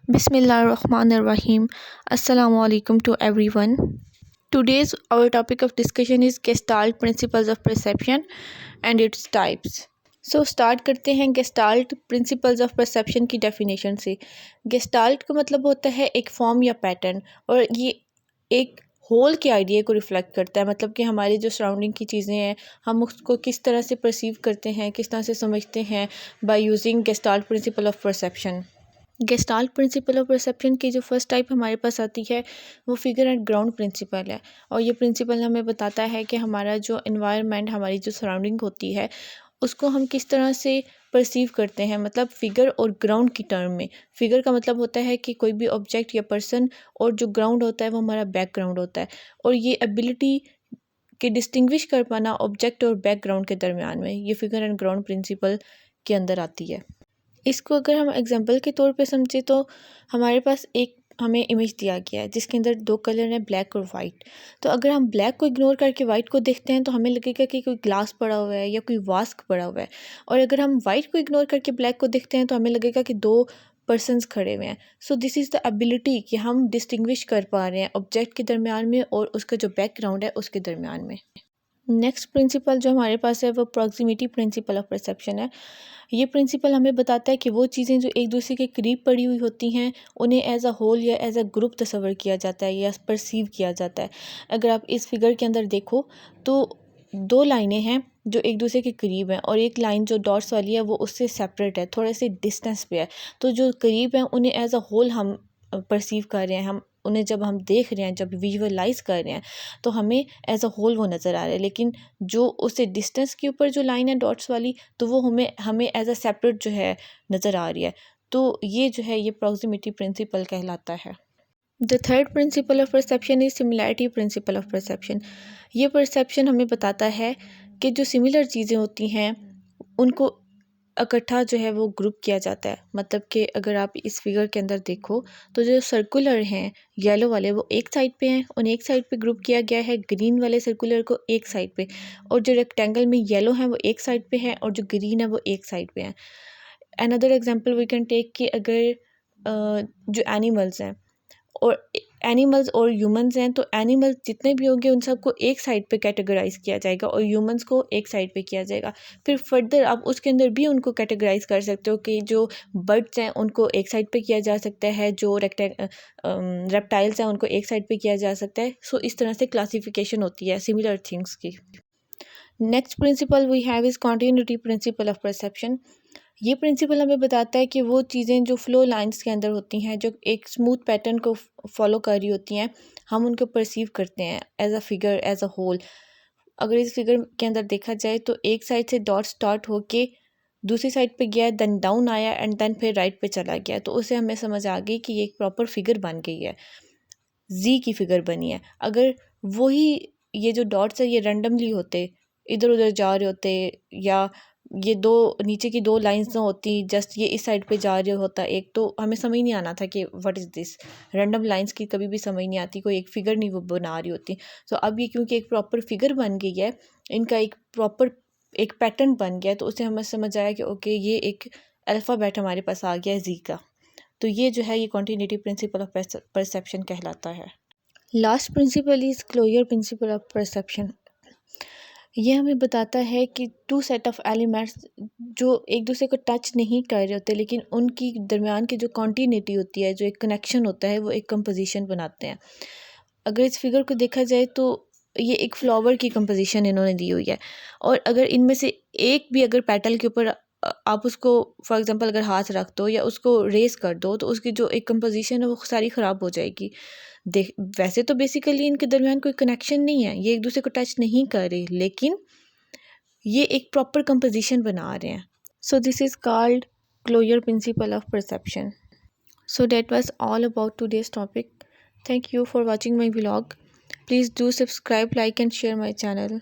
Bismillahirrahmanirrahim. Assalamu alaikum to everyone. Today's our topic of discussion is Gestalt principles of perception and its types. So start करते हैं Gestalt principles of perception की definition से. Gestalt का मतलब होता है एक फॉर्म या पैटर्न, और ये एक होल के आइडिया को रिफ्लेक्ट करता है। मतलब कि हमारी जो सराउंडिंग की चीज़ें हैं, हम उसको किस तरह से परसीव करते हैं, किस तरह से समझते हैं, by using gestalt principal of perception. Gestalt principal of perception की जो फर्स्ट टाइप हमारे पास आती है वो फिगर एंड ग्राउंड प्रिंसिपल है। और ये प्रिंसिपल हमें बताता है कि हमारा जो एनवायरनमेंट, हमारी जो सराउंडिंग होती है, उसको हम किस तरह से परसीव करते हैं। मतलब फ़िगर और ग्राउंड की टर्म में। फ़िगर का मतलब होता है कि कोई भी ऑब्जेक्ट या पर्सन, और जो ग्राउंड होता है वो हमारा बैकग्राउंड होता है। और ये एबिलिटी कि डिस्टिंग्विश कर पाना ऑब्जेक्ट और बैकग्राउंड के दरमियान में, ये फिगर एंड ग्राउंड प्रिंसिपल के अंदर आती है। इसको अगर हम एग्जांपल के तौर पे समझे तो हमारे पास एक हमें इमेज दिया गया है जिसके अंदर दो कलर हैं, ब्लैक और वाइट। तो अगर हम ब्लैक को इग्नोर करके वाइट को देखते हैं तो हमें लगेगा कि कोई ग्लास पड़ा हुआ है या कोई वास्क पड़ा हुआ है। और अगर हम वाइट को इग्नोर करके ब्लैक को देखते हैं तो हमें लगेगा कि दो पर्सनस खड़े हुए हैं। So this is the ability कि हम डिस्टिंग्विश कर पा रहे हैं ऑब्जेक्ट के दरमियान में और उसका जो बैकग्राउंड है उसके दरमियान में। नेक्स्ट प्रिंसिपल जो हमारे पास है वो प्रॉक्सिमिटी प्रिंसिपल ऑफ परसेप्शन है। ये प्रिंसिपल हमें बताता है कि वो चीज़ें जो एक दूसरे के करीब पड़ी हुई होती हैं उन्हें एज अ होल या एज अ ग्रुप तस्वर किया जाता है या परसीव किया जाता है। अगर आप इस फिगर के अंदर देखो तो दो लाइनें हैं जो एक दूसरे के करीब हैं, और एक लाइन जो डॉट्स वाली है वो उससे सेपरेट है, थोड़े से डिस्टेंस पे है। तो जो करीब हैं उन्हें एज अ होल हम परसीव कर रहे हैं, हम उन्हें जब हम देख रहे हैं, जब विजुअलाइज कर रहे हैं तो हमें एज अ होल वो नज़र आ रहा है। लेकिन जो उससे डिस्टेंस के ऊपर जो लाइन है डॉट्स वाली, तो वो हमें हमें एज अ सेपरेट जो है नज़र आ रही है। तो ये जो है ये प्रॉक्सिमिटी प्रिंसिपल कहलाता है। The third principal of perception is similarity principal of perception. ये परसेप्शन हमें बताता है कि जो सिमिलर चीज़ें होती हैं उनको इकट्ठा जो है वो ग्रुप किया जाता है। मतलब कि अगर आप इस फिगर के अंदर देखो तो जो सर्कुलर हैं येलो वाले वो एक साइड पे हैं, उन्हें एक साइड पे ग्रुप किया गया है। ग्रीन वाले सर्कुलर को एक साइड पे, और जो रेक्टेंगल में येलो हैं वो एक साइड पे हैं और जो ग्रीन है वो एक साइड पे हैं। Another example we can take कि अगर जो एनिमल्स हैं और एनिमल्स और ह्यूमंस हैं, तो एनिमल्स जितने भी होंगे उन सबको एक साइड पे कैटेगराइज किया जाएगा और ह्यूमंस को एक साइड पे किया जाएगा। फिर फर्दर आप उसके अंदर भी उनको कैटेगराइज कर सकते हो कि जो बर्ड्स हैं उनको एक साइड पे किया जा सकता है, जो रेप्टाइल्स हैं उनको एक साइड पे किया जा सकता है। सो इस तरह से क्लासिफिकेशन होती है सिमिलर थिंग्स की। Next principle we have is continuity principle of perception. ये प्रिंसिपल हमें बताता है कि वो चीज़ें जो फ्लो लाइंस के अंदर होती हैं, जो एक स्मूथ पैटर्न को फॉलो कर रही होती हैं, हम उनको परसीव करते हैं as a figure, as a whole. अगर इस फिगर के अंदर देखा जाए तो एक साइड से डॉट स्टार्ट होके दूसरी साइड पे गया, देन डाउन आया एंड देन फिर राइट पे चला गया, तो उससे हमें समझ आ गई कि ये एक प्रॉपर फिगर बन गई है, जी की फिगर बनी है। अगर वही ये जो डॉट्स है ये रैंडमली होते, इधर उधर जा रहे होते, या ये दो नीचे की दो लाइंस ना होती, जस्ट ये इस साइड पे जा रहे होता एक, तो हमें समझ नहीं आना था कि what is this. Random lines की कभी भी समझ नहीं आती, कोई एक फ़िगर नहीं वो बना रही होती। तो अब ये क्योंकि एक प्रॉपर फिगर बन गई है, इनका एक प्रॉपर एक पैटर्न बन गया है, तो उससे हमें समझ आया कि ओके ये एक अल्फ़ाबेट हमारे पास आ गया है जी का। तो ये जो है ये कॉन्टिन्यूटी प्रिंसिपल ऑफ परसेप्शन कहलाता है। Last principle is closure principle of perception. ये हमें बताता है कि टू सेट ऑफ एलिमेंट्स जो एक दूसरे को टच नहीं कर रहे होते, लेकिन उनकी दरमियान की जो कॉन्टीन्यूटी होती है, जो एक कनेक्शन होता है, वो एक कंपोजिशन बनाते हैं। अगर इस फिगर को देखा जाए तो ये एक फ्लावर की कंपोजिशन इन्होंने दी हुई है, और अगर इनमें से एक भी अगर पेटल के ऊपर आप उसको फॉर एग्जांपल अगर हाथ रख दो या उसको रेस कर दो तो उसकी जो एक कंपोजिशन है वो सारी ख़राब हो जाएगी। देख वैसे तो बेसिकली इनके दरमियान कोई कनेक्शन नहीं है, ये एक दूसरे को टच नहीं कर रहे, लेकिन ये एक प्रॉपर कंपोजिशन बना रहे हैं। So this is called closure principle of perception. So that was all about today's topic. Thank you for watching my vlog. Please do subscribe, like and share my channel.